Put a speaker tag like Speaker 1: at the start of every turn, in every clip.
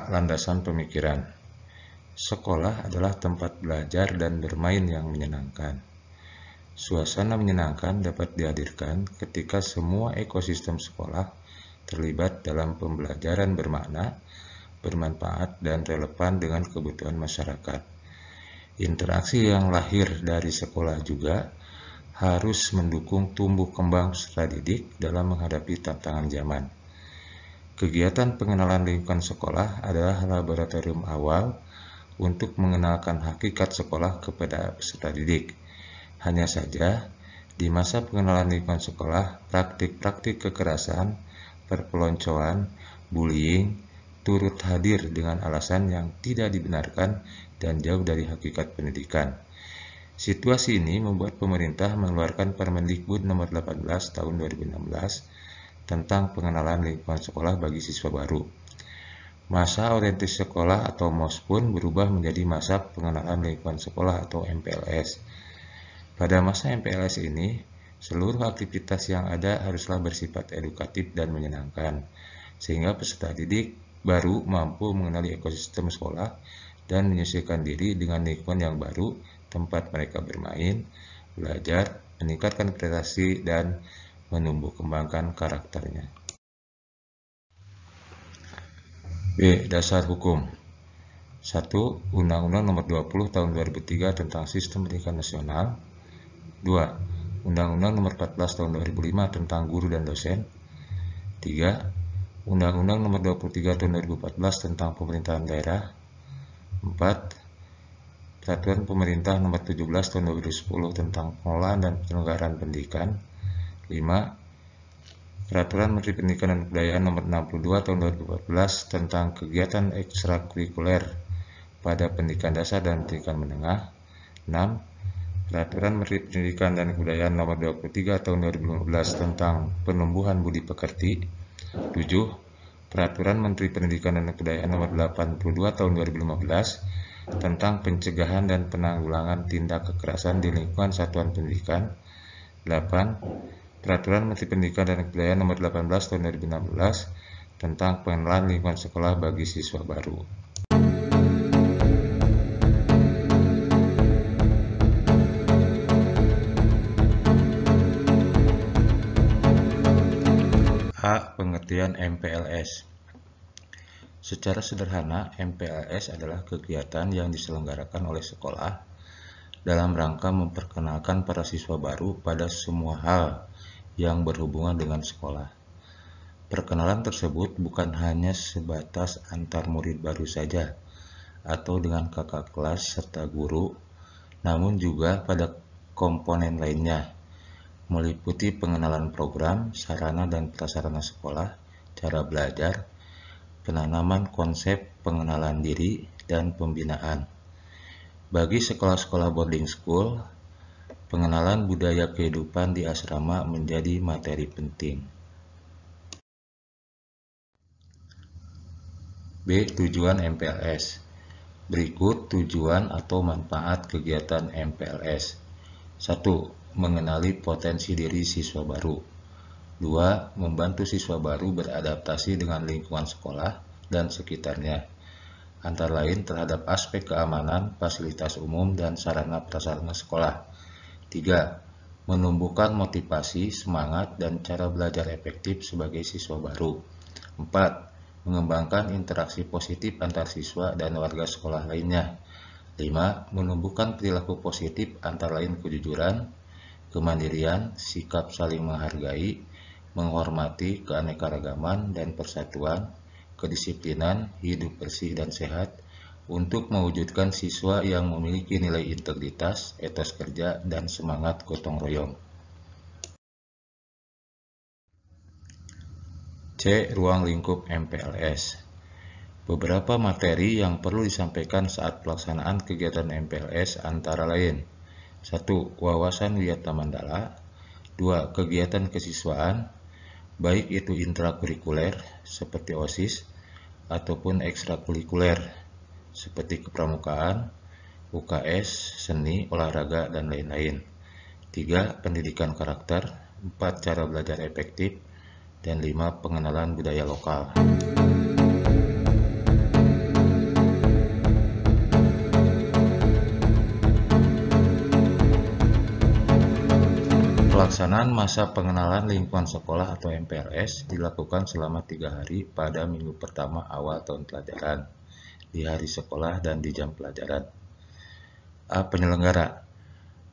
Speaker 1: Landasan pemikiran. Sekolah adalah tempat belajar dan bermain yang menyenangkan. Suasana menyenangkan dapat dihadirkan ketika semua ekosistem sekolah terlibat dalam pembelajaran bermakna, bermanfaat, dan relevan dengan kebutuhan masyarakat. Interaksi yang lahir dari sekolah juga harus mendukung tumbuh kembang peserta didik dalam menghadapi tantangan zaman. Kegiatan pengenalan lingkungan sekolah adalah laboratorium awal untuk mengenalkan hakikat sekolah kepada peserta didik. Hanya saja, di masa pengenalan lingkungan sekolah, praktik-praktik kekerasan, perpeloncoan, bullying, turut hadir dengan alasan yang tidak dibenarkan dan jauh dari hakikat pendidikan. Situasi ini membuat pemerintah mengeluarkan Permendikbud nomor 18 tahun 2016 tentang pengenalan lingkungan sekolah bagi siswa baru. Masa orientasi sekolah atau MOS pun berubah menjadi masa pengenalan lingkungan sekolah atau MPLS. Pada masa MPLS ini, seluruh aktivitas yang ada haruslah bersifat edukatif dan menyenangkan, sehingga peserta didik baru mampu mengenali ekosistem sekolah dan menyesuaikan diri dengan lingkungan yang baru, tempat mereka bermain, belajar, meningkatkan prestasi, dan menumbuh kembangkan karakternya. B. Dasar hukum. 1. Undang-Undang Nomor 20 Tahun 2003 tentang Sistem Pendidikan Nasional. 2. Undang-Undang Nomor 14 Tahun 2005 tentang Guru dan Dosen. 3. Undang-Undang Nomor 23 Tahun 2014 tentang Pemerintahan Daerah. 4. Peraturan Pemerintah Nomor 17 Tahun 2010 tentang Pengelolaan dan Penyelenggaraan Pendidikan. 5. Peraturan Menteri Pendidikan dan Kebudayaan Nomor 62 Tahun 2014 tentang kegiatan ekstrakurikuler pada pendidikan dasar dan pendidikan menengah. 6. Peraturan Menteri Pendidikan dan Kebudayaan Nomor 23 Tahun 2015 tentang penumbuhan budi pekerti. 7. Peraturan Menteri Pendidikan dan Kebudayaan Nomor 82 Tahun 2015 tentang pencegahan dan penanggulangan tindak kekerasan di lingkungan satuan pendidikan. 8. Peraturan Menteri Pendidikan dan Kebudayaan Nomor 18 Tahun 2016 tentang pengenalan lingkungan sekolah bagi siswa baru. A. Pengertian MPLS. Secara sederhana, MPLS adalah kegiatan yang diselenggarakan oleh sekolah dalam rangka memperkenalkan para siswa baru pada semua hal yang berhubungan dengan sekolah. Perkenalan tersebut bukan hanya sebatas antar murid baru saja atau dengan kakak kelas serta guru, namun juga pada komponen lainnya, meliputi pengenalan program, sarana dan prasarana sekolah, cara belajar, penanaman konsep pengenalan diri, dan pembinaan. Bagi sekolah-sekolah boarding school, pengenalan budaya kehidupan di asrama menjadi materi penting. B. Tujuan MPLS. Berikut tujuan atau manfaat kegiatan MPLS. 1. Mengenali potensi diri siswa baru. 2. Membantu siswa baru beradaptasi dengan lingkungan sekolah dan sekitarnya, antara lain terhadap aspek keamanan, fasilitas umum, dan sarana prasarana sekolah. 3. Menumbuhkan motivasi, semangat, dan cara belajar efektif sebagai siswa baru. 4. Mengembangkan interaksi positif antar siswa dan warga sekolah lainnya. 5. Menumbuhkan perilaku positif antara lain kejujuran, kemandirian, sikap saling menghargai, menghormati keanekaragaman dan persatuan, kedisiplinan, hidup bersih dan sehat, untuk mewujudkan siswa yang memiliki nilai integritas, etos kerja, dan semangat gotong royong. C. Ruang lingkup MPLS. Beberapa materi yang perlu disampaikan saat pelaksanaan kegiatan MPLS antara lain: 1. Wawasan Wiyata Mandala. 2. Kegiatan kesiswaan, baik itu intrakurikuler seperti OSIS ataupun ekstrakurikuler seperti kepramukaan, UKS, seni, olahraga, dan lain-lain. 3. Pendidikan karakter. 4. Cara belajar efektif. Dan 5. Pengenalan budaya lokal. Pelaksanaan masa pengenalan lingkungan sekolah atau MPLS dilakukan selama 3 hari pada minggu pertama awal tahun pelajaran, di hari sekolah dan di jam pelajaran. Penyelenggara.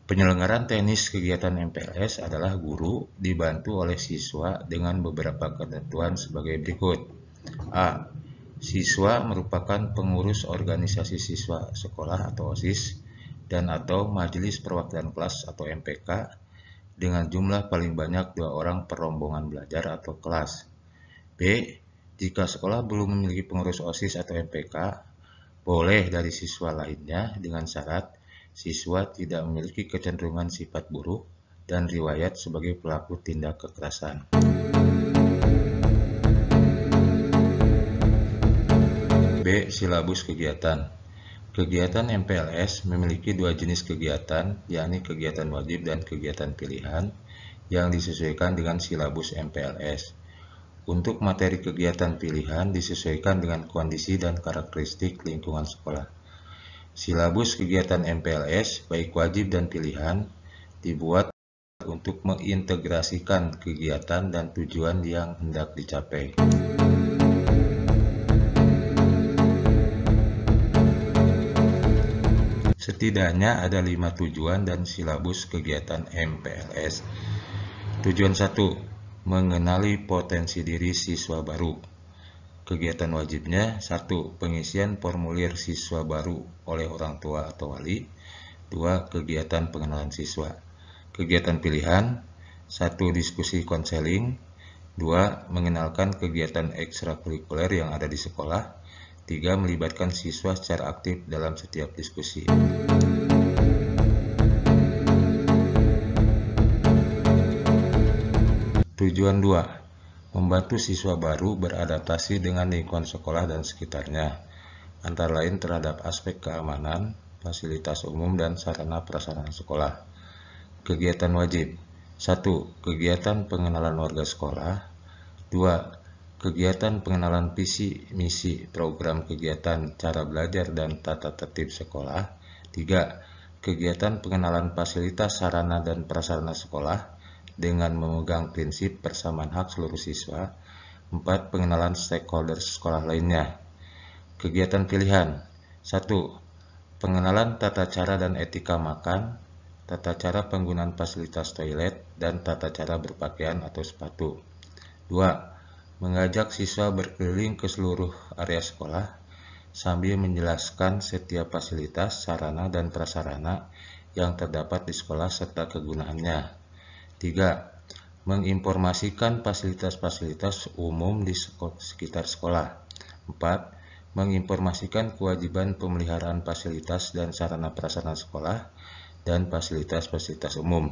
Speaker 1: Penyelenggaraan teknis kegiatan MPLS adalah guru dibantu oleh siswa dengan beberapa ketentuan sebagai berikut. A. Siswa merupakan pengurus organisasi siswa sekolah atau OSIS dan atau Majelis Perwakilan Kelas atau MPK dengan jumlah paling banyak 2 orang per rombongan belajar atau kelas. B. Jika sekolah belum memiliki pengurus OSIS atau MPK, boleh dari siswa lainnya dengan syarat siswa tidak memiliki kecenderungan sifat buruk dan riwayat sebagai pelaku tindak kekerasan. B. Silabus kegiatan. Kegiatan MPLS memiliki 2 jenis kegiatan, yakni kegiatan wajib dan kegiatan pilihan, yang disesuaikan dengan silabus MPLS. Untuk materi kegiatan pilihan disesuaikan dengan kondisi dan karakteristik lingkungan sekolah. Silabus kegiatan MPLS, baik wajib dan pilihan, dibuat untuk mengintegrasikan kegiatan dan tujuan yang hendak dicapai. Setidaknya ada 5 tujuan dan silabus kegiatan MPLS. Tujuan 1. Mengenali potensi diri siswa baru. Kegiatan wajibnya 1. Pengisian formulir siswa baru oleh orang tua atau wali. 2. Kegiatan pengenalan siswa. Kegiatan pilihan 1. Diskusi konseling. 2. Mengenalkan kegiatan ekstrakurikuler yang ada di sekolah. 3. Melibatkan siswa secara aktif dalam setiap diskusi. Tujuan 2. Membantu siswa baru beradaptasi dengan lingkungan sekolah dan sekitarnya, antara lain terhadap aspek keamanan, fasilitas umum, dan sarana prasarana sekolah. Kegiatan wajib 1. Kegiatan pengenalan warga sekolah. 2. Kegiatan pengenalan visi, misi, program kegiatan, cara belajar, dan tata tertib sekolah. 3. Kegiatan pengenalan fasilitas sarana dan prasarana sekolah dengan memegang prinsip persamaan hak seluruh siswa. 4. Pengenalan stakeholder sekolah lainnya. Kegiatan pilihan 1. Pengenalan tata cara dan etika makan, tata cara penggunaan fasilitas toilet, dan tata cara berpakaian atau sepatu. 2. Mengajak siswa berkeliling ke seluruh area sekolah sambil menjelaskan setiap fasilitas, sarana, dan prasarana yang terdapat di sekolah serta kegunaannya. 3. Menginformasikan fasilitas-fasilitas umum di sekitar sekolah. 4. Menginformasikan kewajiban pemeliharaan fasilitas dan sarana prasarana sekolah dan fasilitas-fasilitas umum.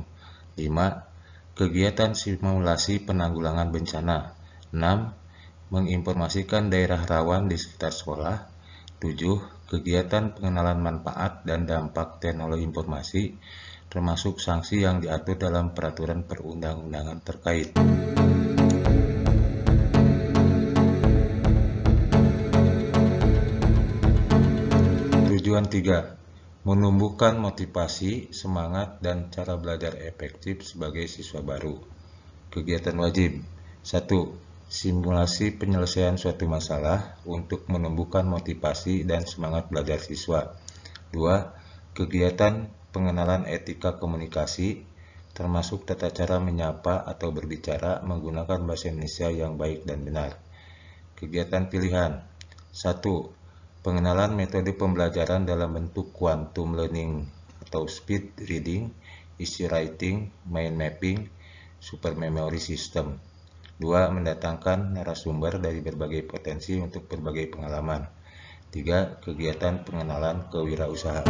Speaker 1: 5. Kegiatan simulasi penanggulangan bencana. 6. Menginformasikan daerah rawan di sekitar sekolah. 7. Kegiatan pengenalan manfaat dan dampak teknologi informasi, termasuk sanksi yang diatur dalam peraturan perundang-undangan terkait. Tujuan 3. Menumbuhkan motivasi, semangat, dan cara belajar efektif sebagai siswa baru. Kegiatan wajib 1. Simulasi penyelesaian suatu masalah untuk menumbuhkan motivasi dan semangat belajar siswa. 2. Kegiatan pengenalan etika komunikasi, termasuk tata cara menyapa atau berbicara menggunakan bahasa Indonesia yang baik dan benar. Kegiatan pilihan 1. Pengenalan metode pembelajaran dalam bentuk quantum learning atau speed reading, easy writing, mind mapping, super memory system. 2. Mendatangkan narasumber dari berbagai potensi untuk berbagai pengalaman. 3. Kegiatan pengenalan kewirausahaan.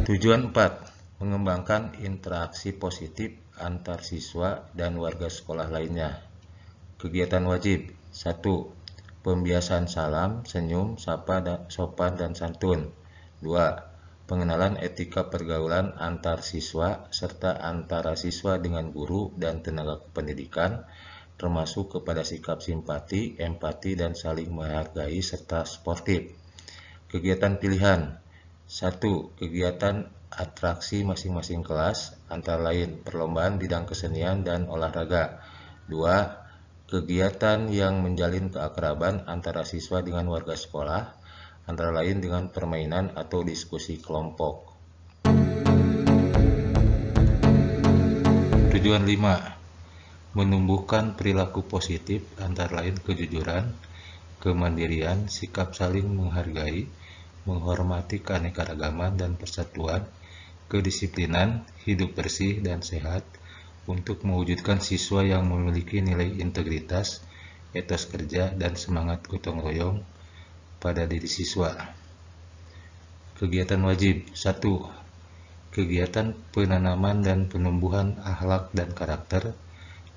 Speaker 1: Tujuan 4. Mengembangkan interaksi positif antar siswa dan warga sekolah lainnya. Kegiatan wajib 1. Pembiasaan salam, senyum, sapa, sopan, dan santun. 2. Pengenalan etika pergaulan antar siswa serta antara siswa dengan guru dan tenaga kependidikan, termasuk kepada sikap simpati, empati, dan saling menghargai serta sportif. Kegiatan pilihan 1. Kegiatan atraksi masing-masing kelas, antara lain perlombaan bidang kesenian dan olahraga. 2. Kegiatan yang menjalin keakraban antara siswa dengan warga sekolah, antara lain dengan permainan atau diskusi kelompok. Tujuan 5. Menumbuhkan perilaku positif, antara lain kejujuran, kemandirian, sikap saling menghargai, menghormati keanekaragaman dan persatuan, kedisiplinan, hidup bersih dan sehat, untuk mewujudkan siswa yang memiliki nilai integritas, etos kerja, dan semangat gotong royong pada diri siswa. Kegiatan wajib. 1. Kegiatan penanaman dan penumbuhan akhlak dan karakter.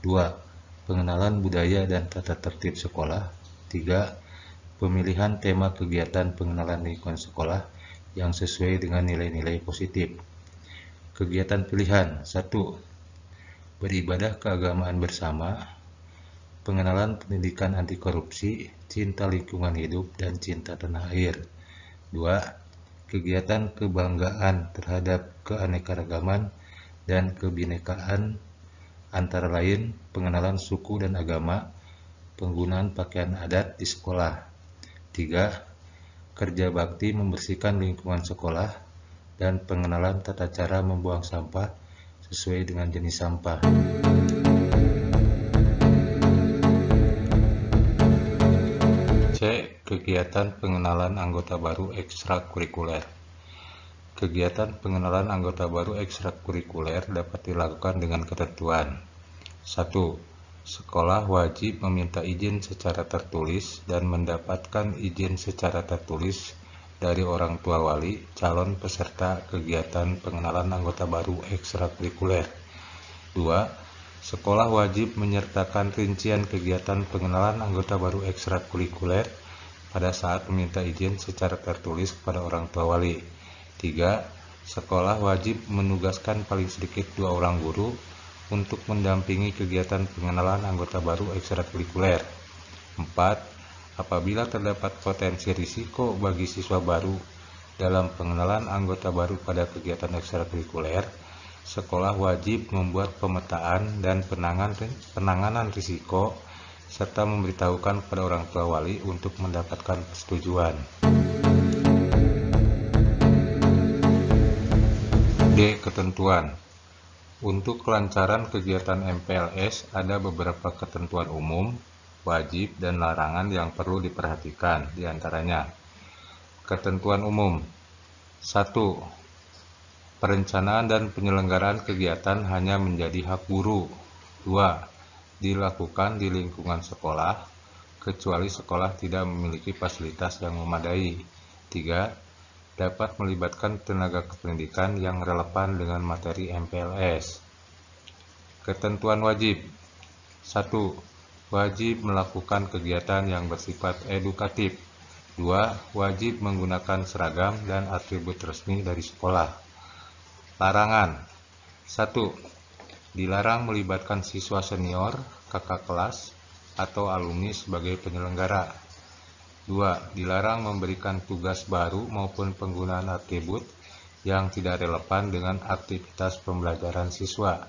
Speaker 1: 2. Pengenalan budaya dan tata tertib sekolah. 3. Pemilihan tema kegiatan pengenalan lingkungan sekolah yang sesuai dengan nilai-nilai positif. Kegiatan pilihan. 1. Beribadah keagamaan bersama, pengenalan pendidikan anti korupsi, cinta lingkungan hidup, dan cinta tanah air. 2. Kegiatan kebanggaan terhadap keanekaragaman dan kebinekaan, antara lain pengenalan suku dan agama, penggunaan pakaian adat di sekolah. 3. Kerja bakti membersihkan lingkungan sekolah dan pengenalan tata cara membuang sampah sesuai dengan jenis sampah. C. Kegiatan pengenalan anggota baru ekstrakurikuler. Kegiatan pengenalan anggota baru ekstrakurikuler dapat dilakukan dengan ketentuan. 1. Sekolah wajib meminta izin secara tertulis dan mendapatkan izin secara tertulis dari orang tua wali calon peserta kegiatan pengenalan anggota baru ekstrakurikuler. 2. Sekolah wajib menyertakan rincian kegiatan pengenalan anggota baru ekstrakurikuler pada saat meminta izin secara tertulis kepada orang tua wali. 3. Sekolah wajib menugaskan paling sedikit 2 orang guru untuk mendampingi kegiatan pengenalan anggota baru ekstrakurikuler. 4. Apabila terdapat potensi risiko bagi siswa baru dalam pengenalan anggota baru pada kegiatan ekstrakurikuler, sekolah wajib membuat pemetaan dan penanganan risiko serta memberitahukan kepada orang tua wali untuk mendapatkan persetujuan. D. Ketentuan. Untuk kelancaran kegiatan MPLS ada beberapa ketentuan umum, wajib, dan larangan yang perlu diperhatikan, diantaranya. Ketentuan umum. 1. Perencanaan dan penyelenggaraan kegiatan hanya menjadi hak guru. 2. Dilakukan di lingkungan sekolah, kecuali sekolah tidak memiliki fasilitas yang memadai. 3. Dapat melibatkan tenaga kependidikan yang relevan dengan materi MPLS. Ketentuan wajib. 1. Wajib melakukan kegiatan yang bersifat edukatif. 2. Wajib menggunakan seragam dan atribut resmi dari sekolah. Larangan. 1. Dilarang melibatkan siswa senior, kakak kelas, atau alumni sebagai penyelenggara. 2. Dilarang memberikan tugas baru maupun penggunaan atribut yang tidak relevan dengan aktivitas pembelajaran siswa.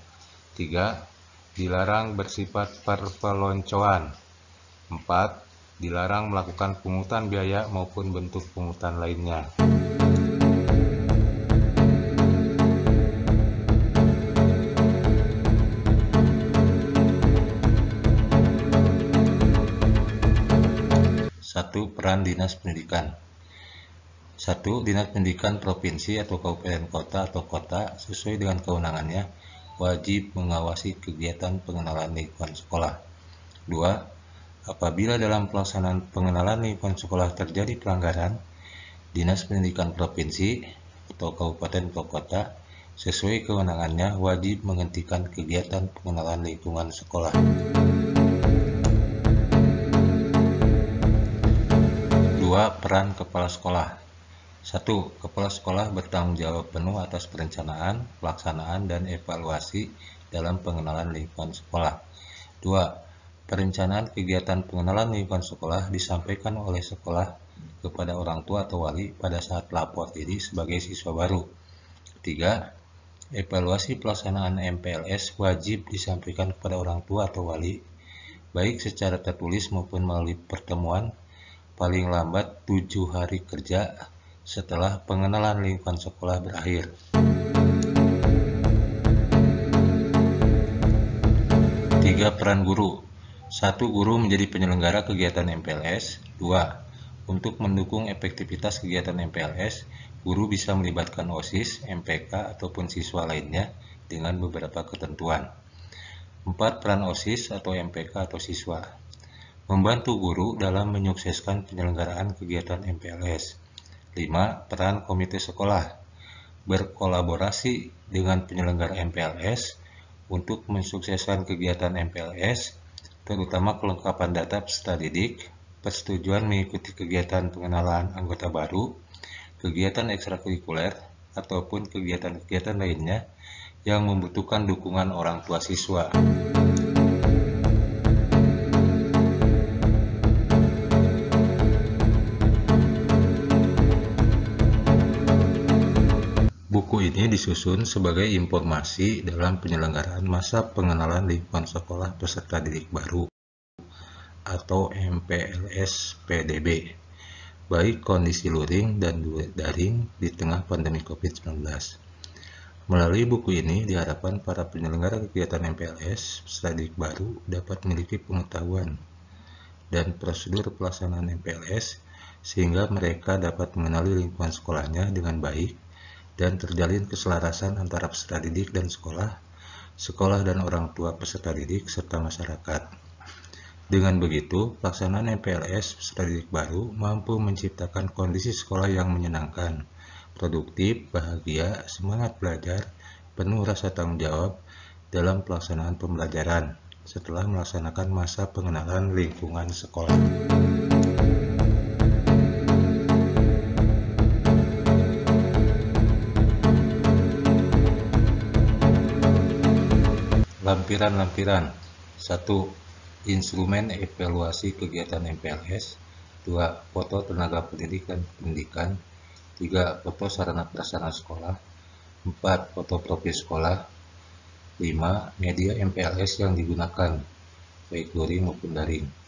Speaker 1: 3. Dilarang bersifat perpeloncoan. 4. Dilarang melakukan pungutan biaya maupun bentuk pungutan lainnya. Peran Dinas Pendidikan. 1. Dinas Pendidikan Provinsi atau Kabupaten Kota atau Kota sesuai dengan kewenangannya wajib mengawasi kegiatan pengenalan lingkungan sekolah. 2. Apabila dalam pelaksanaan pengenalan lingkungan sekolah terjadi pelanggaran, Dinas Pendidikan Provinsi atau Kabupaten atau Kota sesuai kewenangannya wajib menghentikan kegiatan pengenalan lingkungan sekolah. 2. Peran Kepala Sekolah. 1. Kepala sekolah bertanggung jawab penuh atas perencanaan, pelaksanaan, dan evaluasi dalam pengenalan lingkungan sekolah. 2. Perencanaan kegiatan pengenalan lingkungan sekolah disampaikan oleh sekolah kepada orang tua atau wali pada saat lapor diri sebagai siswa baru. Ketiga, evaluasi pelaksanaan MPLS wajib disampaikan kepada orang tua atau wali, baik secara tertulis maupun melalui pertemuan paling lambat 7 hari kerja setelah pengenalan lingkungan sekolah berakhir. 3. Peran guru. 1. Guru menjadi penyelenggara kegiatan MPLS. 2. Untuk mendukung efektivitas kegiatan MPLS, guru bisa melibatkan OSIS, MPK, ataupun siswa lainnya dengan beberapa ketentuan. 4. Peran OSIS atau MPK atau siswa. Membantu guru dalam menyukseskan penyelenggaraan kegiatan MPLS. 5. Peran komite sekolah. Berkolaborasi dengan penyelenggara MPLS untuk mensukseskan kegiatan MPLS, terutama kelengkapan data peserta didik, persetujuan mengikuti kegiatan pengenalan anggota baru, kegiatan ekstrakurikuler, ataupun kegiatan-kegiatan lainnya yang membutuhkan dukungan orang tua siswa. Buku ini disusun sebagai informasi dalam penyelenggaraan masa pengenalan lingkungan sekolah peserta didik baru atau MPLS PDB, baik kondisi luring dan daring di tengah pandemi COVID-19. Melalui buku ini diharapkan para penyelenggara kegiatan MPLS peserta didik baru dapat memiliki pengetahuan dan prosedur pelaksanaan MPLS sehingga mereka dapat mengenali lingkungan sekolahnya dengan baik dan terjalin keselarasan antara peserta didik dan sekolah, sekolah dan orang tua peserta didik, serta masyarakat. Dengan begitu, pelaksanaan MPLS peserta didik baru mampu menciptakan kondisi sekolah yang menyenangkan, produktif, bahagia, semangat belajar, penuh rasa tanggung jawab dalam pelaksanaan pembelajaran setelah melaksanakan masa pengenalan lingkungan sekolah. Lampiran-lampiran. 1. Instrumen evaluasi kegiatan MPLS. 2. Foto tenaga pendidik dan pendidikan. 3. Foto sarana prasarana sekolah. 4. Foto profil sekolah. 5. Media MPLS yang digunakan, baik luring maupun daring.